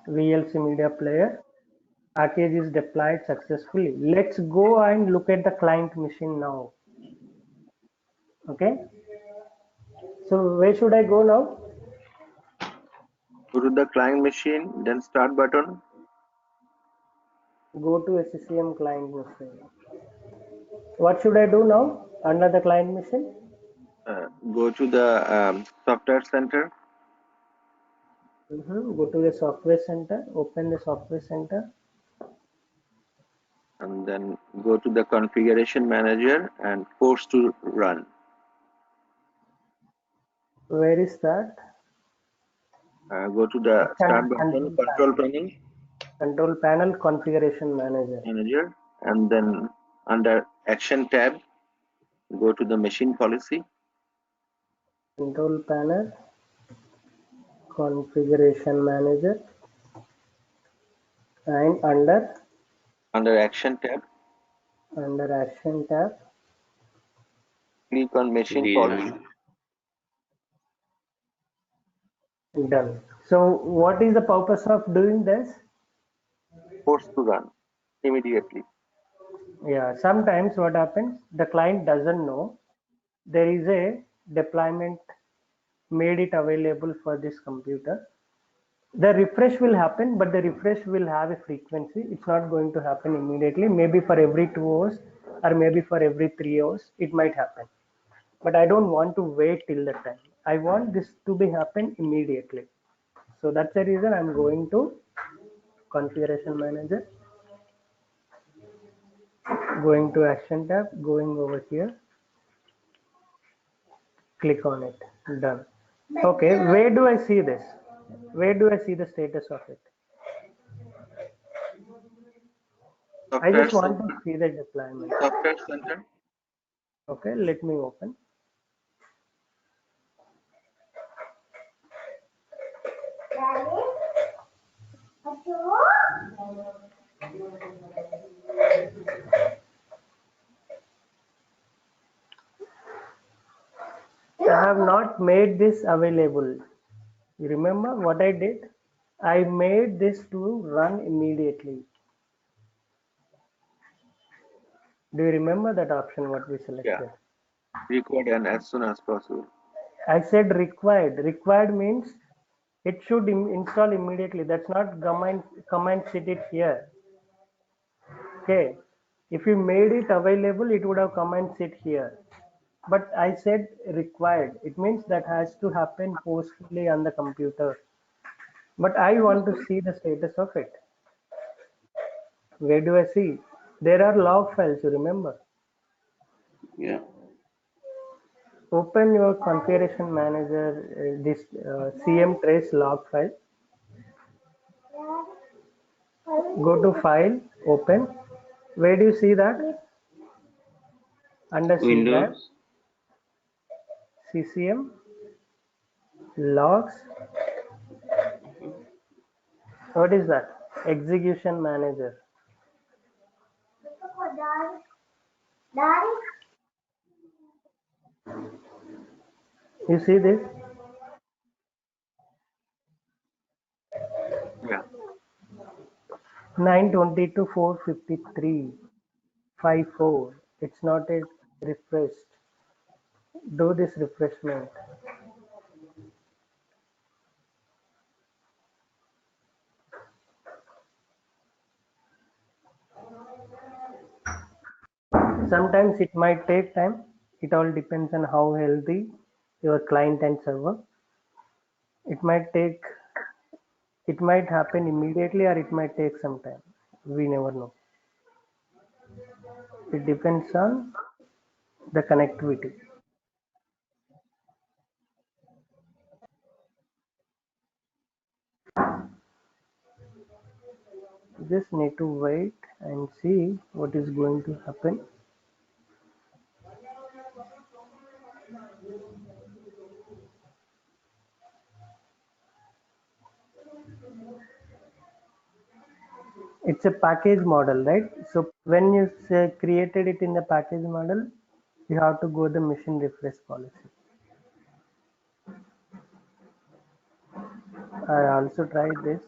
VLC media player. Package is deployed successfully. Let's go and look at the client machine now. Okay. So where should I go now? Go to the client machine, then start button. Go to SCCM client machine. What should I do now under the client machine? Go to the software center. Go to the software center. Open the software center. And then go to the configuration manager and force to run. Where is that? Go to the start button, control panel. Control panel, configuration manager. And then under action tab, go to the machine policy. Control panel, configuration manager, and under action tab, click on machine policy. Done. So what is the purpose of doing this? Force to run immediately. Yeah, sometimes what happens, the client doesn't know there is a deployment made it available for this computer. The refresh will happen, but the refresh will have a frequency. It's not going to happen immediately. Maybe for every 2 hours or maybe for every 3 hours, it might happen. But I don't want to wait till the time. I want this to be happen immediately. So that's the reason I'm going to configuration manager, going to action tab, going over here, click on it, done. Okay, where do I see this? Where do I see the status of it? I just want to see the deployment. Software center. Okay, let me open. I have not made this available. You remember what I did? I made this to run immediately. Do you remember that option what we selected? Yeah. Required and as soon as possible. I said required. Required means it should install immediately. That's not command sit it here. Okay. If you made it available, it would have command sit here. But I said required. It means that has to happen forcefully on the computer. But I want to see the status of it. Where do I see? There are log files, you remember? Yeah. Open your configuration manager, this CM trace log file. Go to file, open. Where do you see that? Under Windows. CCM, logs. What is that? Execution manager. You see this? Yeah. 922 453 54. It's not a refreshed. Do this refreshment. Sometimes it might take time. It all depends on how healthy your client and server. It might happen immediately or it might take some time. We never know. It depends on the connectivity. Just need to wait and see what is going to happen. It's a package model, right? So when you say created it in the package model, you have to go the machine refresh policy. I also tried this.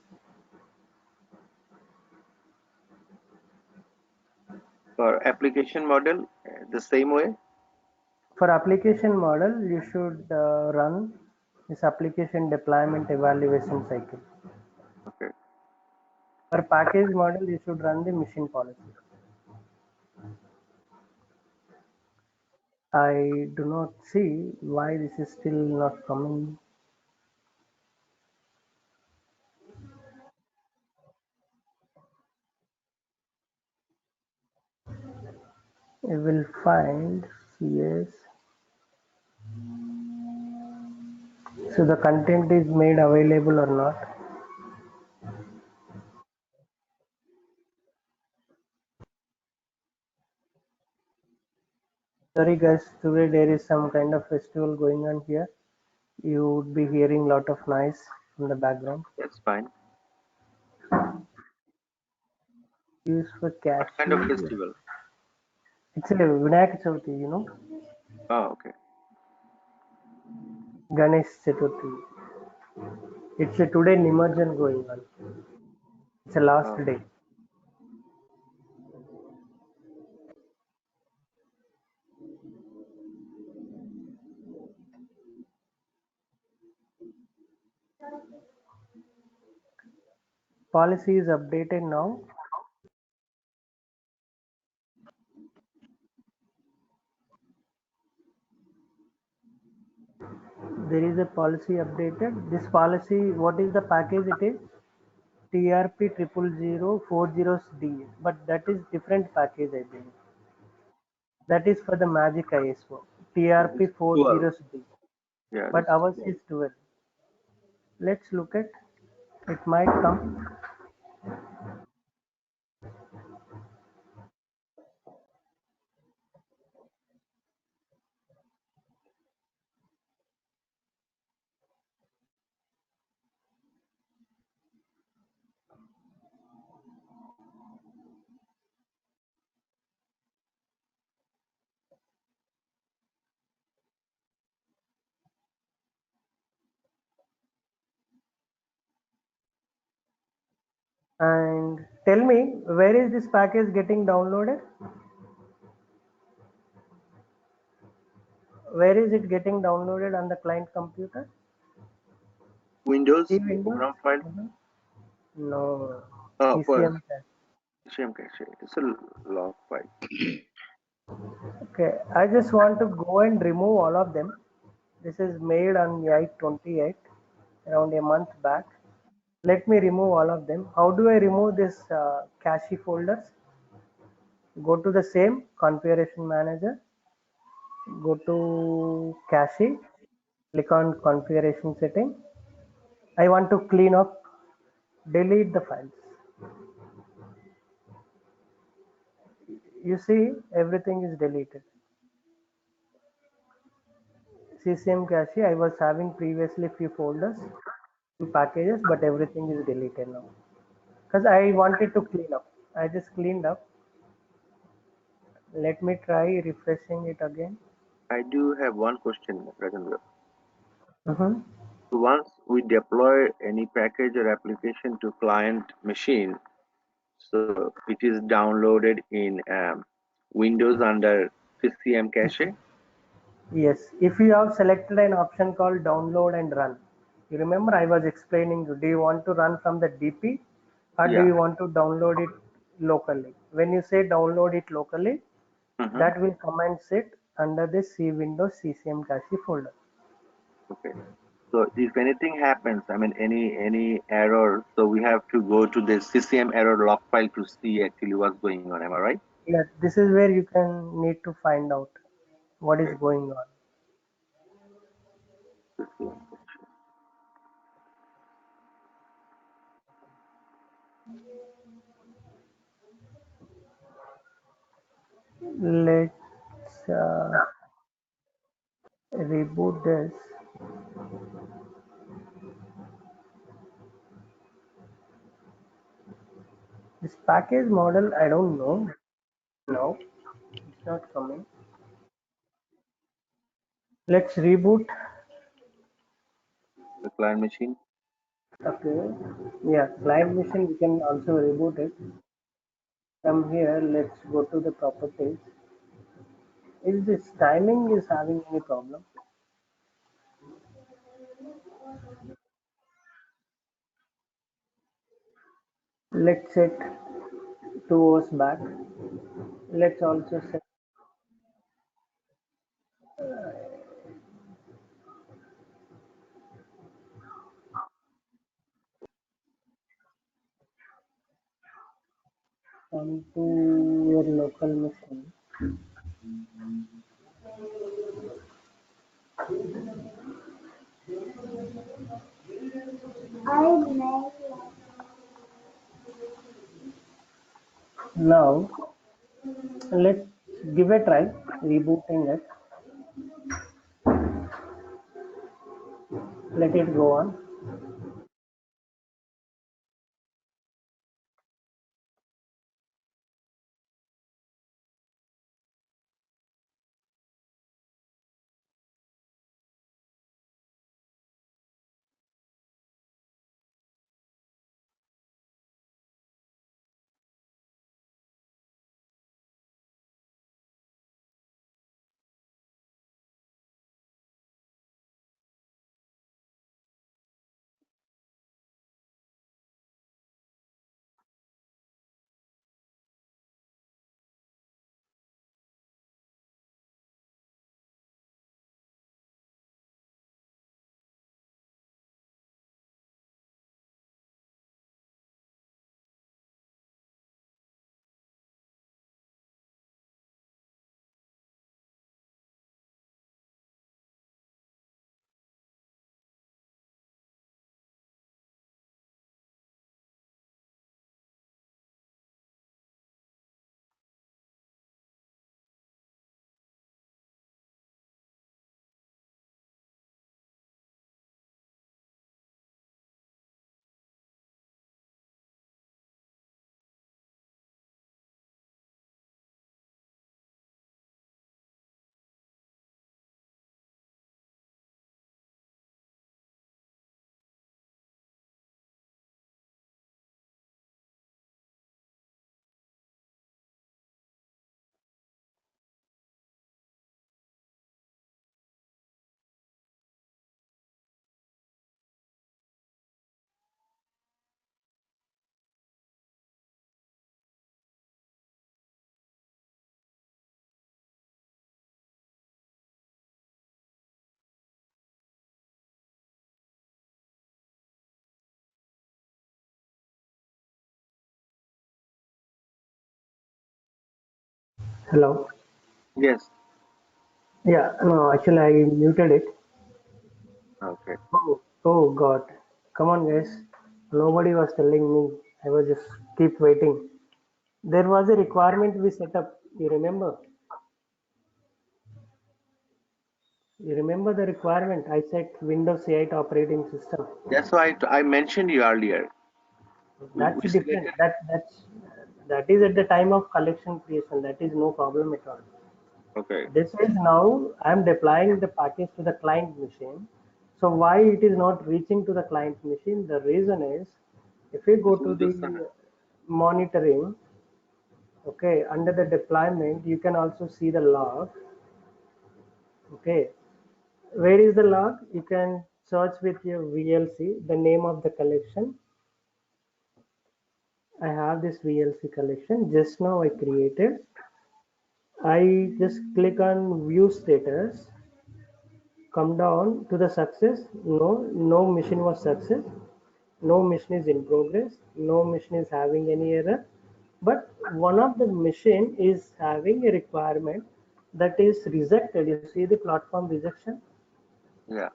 For application model, the same way. For application model, you should run this application deployment evaluation cycle. Okay. For package model, you should run the mission policy. I do not see why this is still not coming. I will find CS. So the content is made available or not. Sorry guys, today there is some kind of festival going on here. You would be hearing lot of noise in the background. That's fine. Use for What kind of caching. festival? It's a Vinayak Chavithi, you know, Oh, okay. Ganesh Chaturthi. It's a today Nimarjan going on. It's a last Oh, day. Policy is updated now. There is a policy updated. This policy, what is the package it is? TRP 00040D. But that is different package, I believe. That is for the Magic ISO. this TRP is 12. 40D. Yeah, this But is ours 12. is 12. Let's look at it might come. And tell me, where is this package getting downloaded? Where is it getting downloaded on the client computer? Windows See Windows? program file. Mhm. No. For CCM tag. SCCM cache. It's a log file. Okay, I just want to go and remove all of them. This is made on 8/28, around a month back. Let me remove all of them. How do I remove this cache folders? Go to the same configuration manager, go to cache, click on configuration setting. I want to clean up, delete the files. You see, everything is deleted. CCM cache, I was having previously few folders, few packages, but everything is deleted now. Because I wanted to clean up. I just cleaned up. Let me try refreshing it again. I do have one question, Rajendra. Mhm. So once we deploy any package or application to client machine, so it is downloaded in Windows under SCCM cache. Yes, if you have selected an option called download and run, you remember I was explaining you, do you want to run from the DP or do Yeah. you want to download it locally? When you say download it locally, Mm-hmm. that will come and sit under the C Windows CCM cache folder. Okay. So if anything happens, I mean any error, so we have to go to the CCM error log file to see actually what's going on. Am I right? Yeah, this is where you can need to find out what is Okay. going on. SCCM. Let's reboot this. This package model, I don't know. No, it's not coming. Let's reboot. The client machine. Okay. Yeah, client machine, we can also reboot it. Come here, let's go to the properties. Is this timing is having any problem? Let's set 2 hours back. Let's also set come to your local machine. Now let's give a try rebooting it. Let it go on. Hello. Yes. Yeah, no, actually I muted it. Okay. Oh God. Come on guys. Nobody was telling me. I was just keep waiting. There was a requirement we set up. You remember? You remember the requirement? I set Windows 8 operating system. That's why I mentioned you earlier. We That's different. selected. That is at the time of collection creation. That is no problem at all. Okay. This is now I'm deploying the package to the client machine. So why it is not reaching to the client machine? The reason is if we go It's to Windows the monitoring, okay, under the deployment, you can also see the log. Okay, where is the log? You can search with your VLC the name of the collection. I have this VLC collection just now I created. I just click on view status, come down to the success. No mission was success. No mission is in progress. No mission is having any error. But one of the machine is having a requirement that is rejected. You see the platform rejection? Yeah.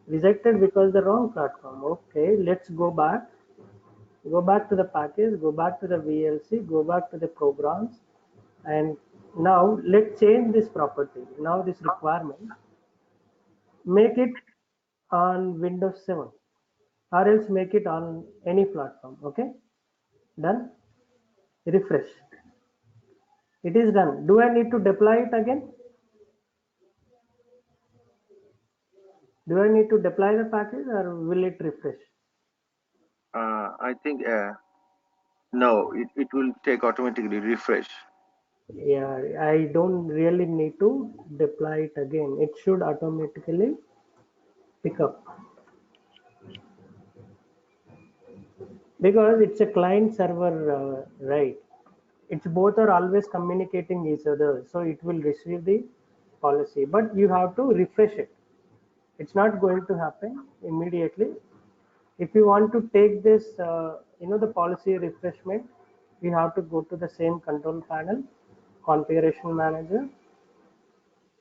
Rejected because the wrong platform. Okay, let's go back. Go back to the package, go back to the VLC, go back to the programs, and now let's change this property. Now this requirement, make it on Windows 7 or else make it on any platform. Okay, done. Refresh. It is done. Do I need to deploy it again? Do I need to deploy the package or will it refresh? I think No, it will take automatically refresh. Yeah, I don't really need to deploy it again. It should automatically pick up because it's a client server, right? It's both are always communicating each other, so it will receive the policy, but you have to refresh it. It's not going to happen immediately. If you want to take this, the policy refreshment, you have to go to the same control panel, configuration manager,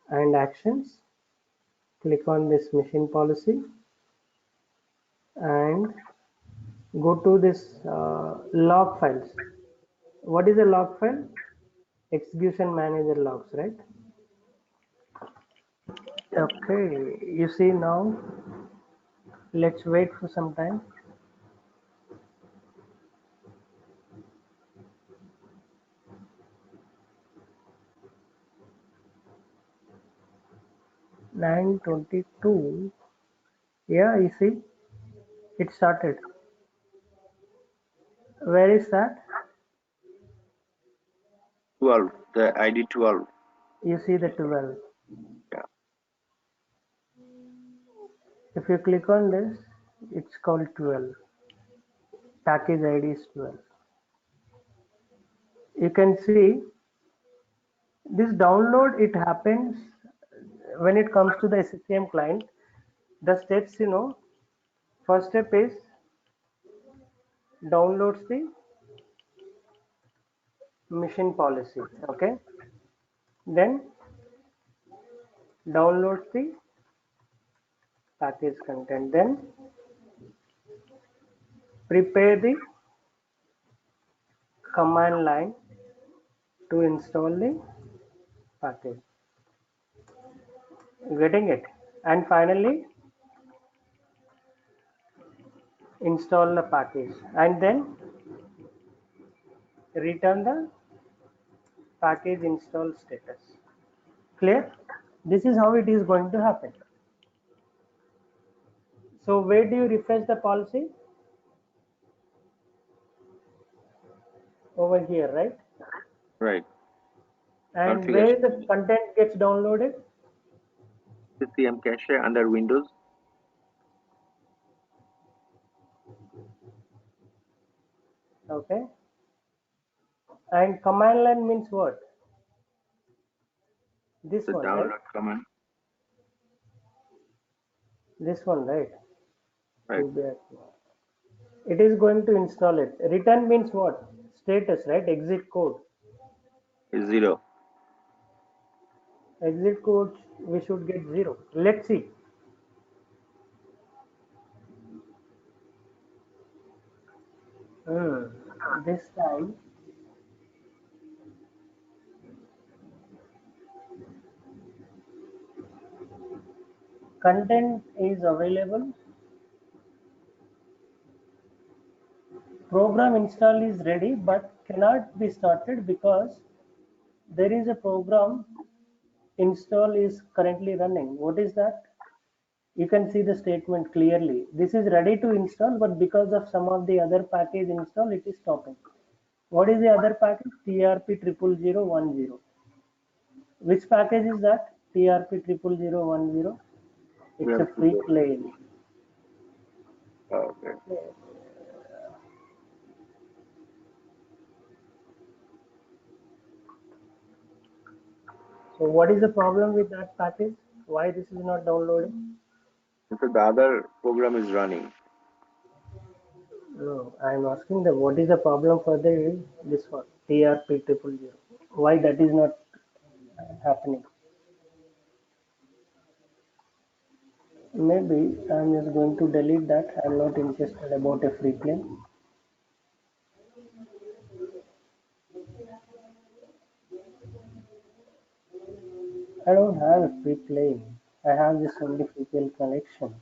and actions. Click on this machine policy and go to this log files. What is a log file? Execution manager logs, right? Okay, you see now, let's wait for some time. 9:22. Yeah, you see, it started. Where is that? 12, the ID 12. You see the 12. Yeah. If you click on this, it's called 12. Package ID is 12. You can see this download, it happens when it comes to the SCCM client. The steps, first step is downloads the machine policy. Okay. Then downloads the package content. Then prepare the command line to install the package. Getting it? And finally install the package and then return the package install status. Clear? This is how it is going to happen. So where do you refresh the policy? Over here, right? Right. And where Configuration. the content gets downloaded? SCCM cache under Windows. Okay. And command line means what? This The one, right? download command. This one, right? Right. It is going to install it. Return means what? Status, right? Exit code. Is 0. Exit code, we should get 0. Let's see. This time content is available. Program install is ready but cannot be started because there is a program install is currently running. What is that? You can see the statement clearly. This is ready to install, but because of some of the other package install, it is stopping. What is the other package? TRP 00010. Which package is that? TRP 00010. We It's a have to free go. plane. Okay. So what is the problem with that package? Why this is not downloading? So the other program is running. No, I am asking the what is the problem for the this one TRP 000? Why that is not happening? Maybe I'm just going to delete that. I'm not interested about a free plane. I don't have a free plane. I have just only free plane collection.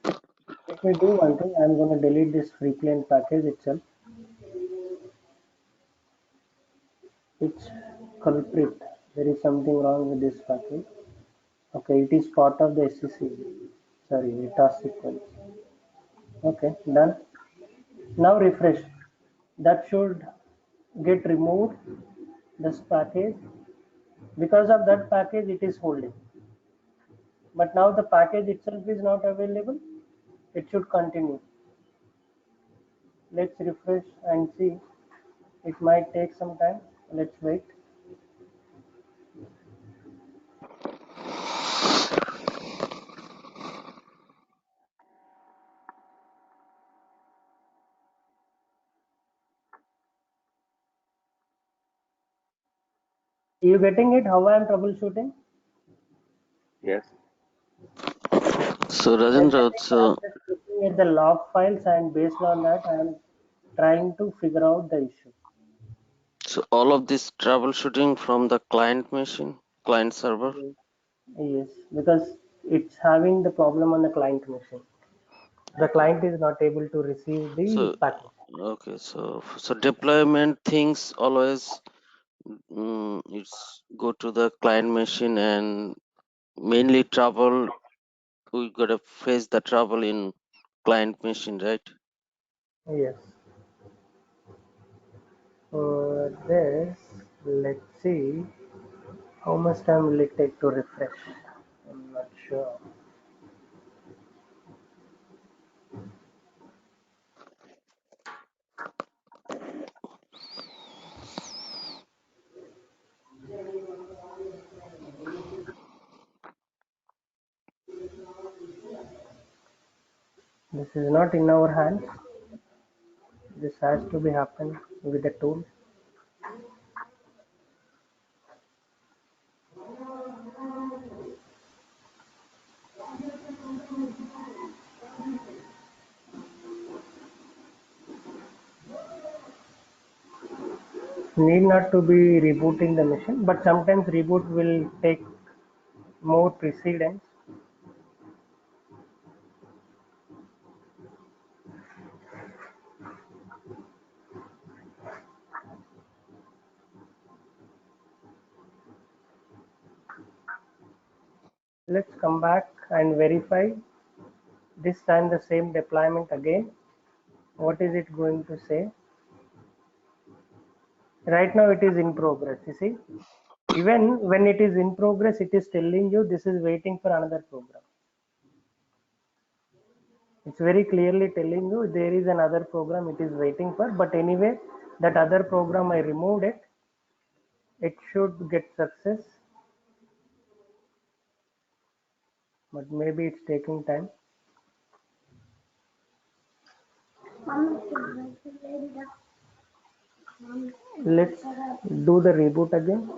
Let me do one thing. I'm going to delete this free plane package itself. It's culprit. There is something wrong with this package. Okay, it is part of the SCC. Sorry, the task sequence. Okay, done. Now refresh. That should get removed, this package. Because of that package it is holding. But now the package itself is not available. It should continue. Let's refresh and see. It might take some time. Let's wait. You getting it? How I am troubleshooting? Yes. So I'm Rajendra, just looking at the log files, and based on that, I am trying to figure out the issue. so all of this troubleshooting from the client machine, client server. Yes, because it's having the problem on the client machine. The client is not able to receive the So package. okay, so deployment things always it's go to the client machine, and mainly trouble we gotta face the trouble in client machine, right? Yes. For this, let's see how much time will it take to refresh. I'm not sure. This is not in our hands. This has to be happen with the tool. Need not to be rebooting the machine, but sometimes reboot will take more precedence. Let's come back and verify. This time the same deployment again. What is it going to say? Right now it is in progress. You see, even when it is in progress, it is telling you this is waiting for another program. It's very clearly telling you there is another program it is waiting for, but anyway, that other program I removed it. It should get success, but maybe it's taking time. Let's do the reboot again.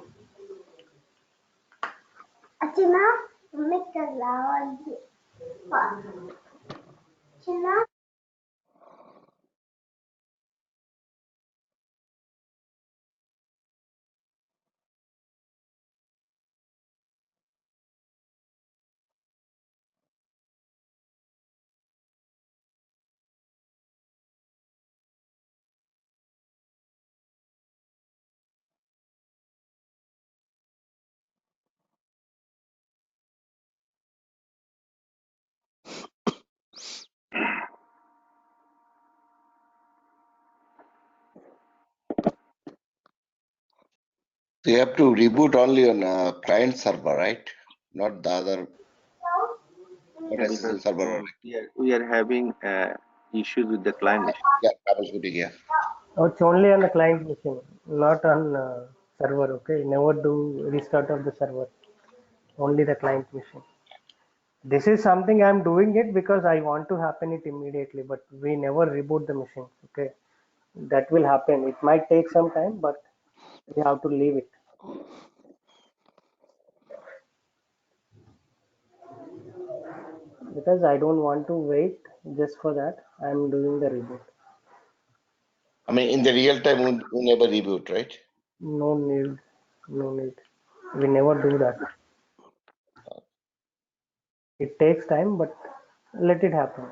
So you have to reboot only on client server, right? Not the other SSL Because server. we are having issues with the client machine. Yeah, troubleshooting, yeah. Oh, it's only on the client machine, not on server. Okay, never do restart of the server. Only the client machine. This is something I'm doing it because I want to happen it immediately, but we never reboot the machines. Okay, that will happen. It might take some time, but we have to leave it because I don't want to wait just for that. I'm doing the reboot. I mean, in the real time, we never reboot, right? No need, no need. We never do that. It takes time, but let it happen.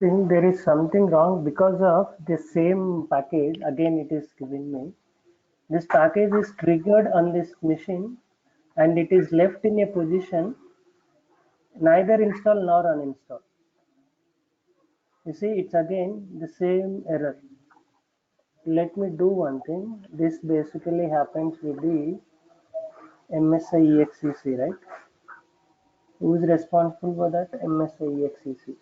think there is something wrong because of the same package. Again, it is giving me this package is triggered on this machine and it is left in a position neither install nor uninstall. You see, it's again the same error. Let me do one thing. This basically happens with the MSI EXEC, right? Who is responsible for that? MSI EXEC.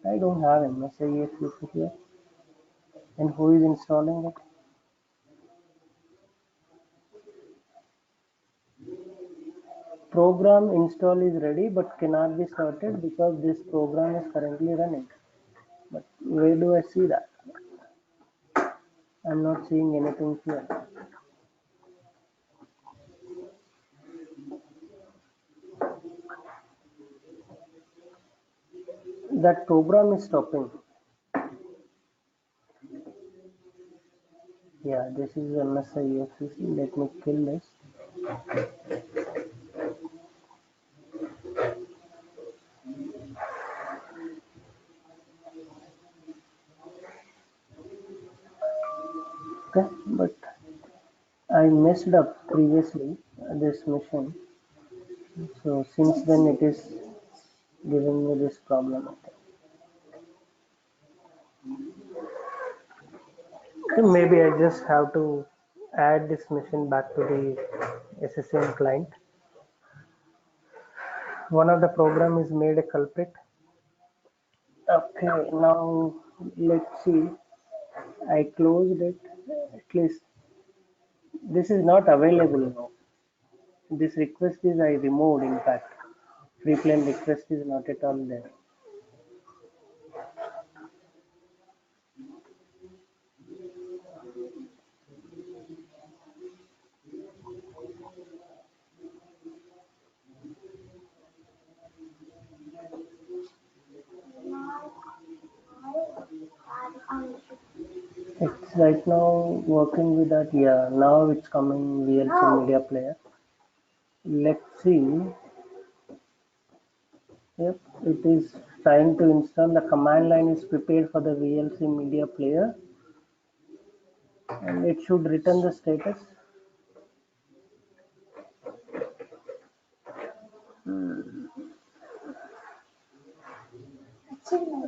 I don't have MSI EXEC here. And who is installing it? Program install is ready but cannot be started because this program is currently running. But where do I see that? I'm not seeing anything here. That program is stopping. Yeah, this is MSI EXEC. Let me kill this. Okay, but I messed up previously this machine. So since then it is giving me this problem. Okay, maybe I just have to add this machine back to the SCCM client. One of the program is made a culprit. Okay, now let's see. I closed it. At least this is not available now. This request is I removed. In fact, free plane request is not at all there. It's right now working with that. Yeah, now it's coming VLC media player. Let's see. Yep, it is trying to install. The command line is prepared for the VLC media player and it should return the status.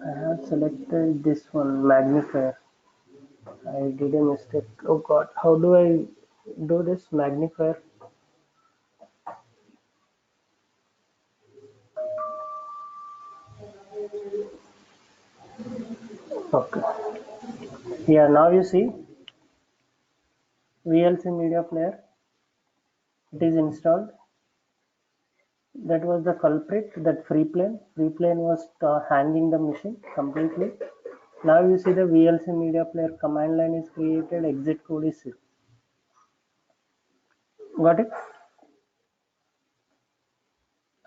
I have selected this one, magnifier. I did a mistake. Oh god, how do I do this magnifier? Okay. Yeah, now you see VLC media player. It is installed. That was the culprit. That free plane. Free plane was hanging the machine completely. Now you see the VLC media player command line is created. Exit code is 0. Got it?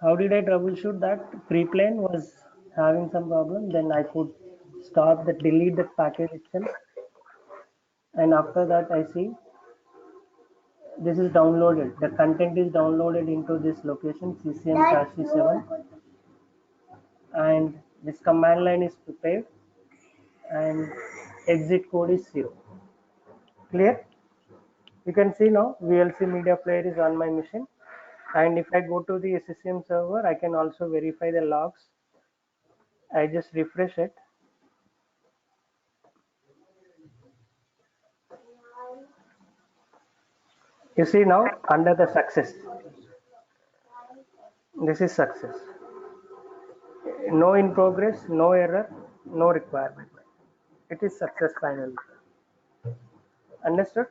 How did I troubleshoot that? Free plane was having some problem. Then I could stop the delete that package itself. And after that I see this is downloaded. The content is downloaded into this location CCM chassis 7 and this command line is prepared and exit code is 0. Clear? You can see now VLC media player is on my machine and if I go to the SCCM server I can also verify the logs. I just refresh it. You see now under the success. This is success. No in progress, no error, no requirement. It is success finally. Understood?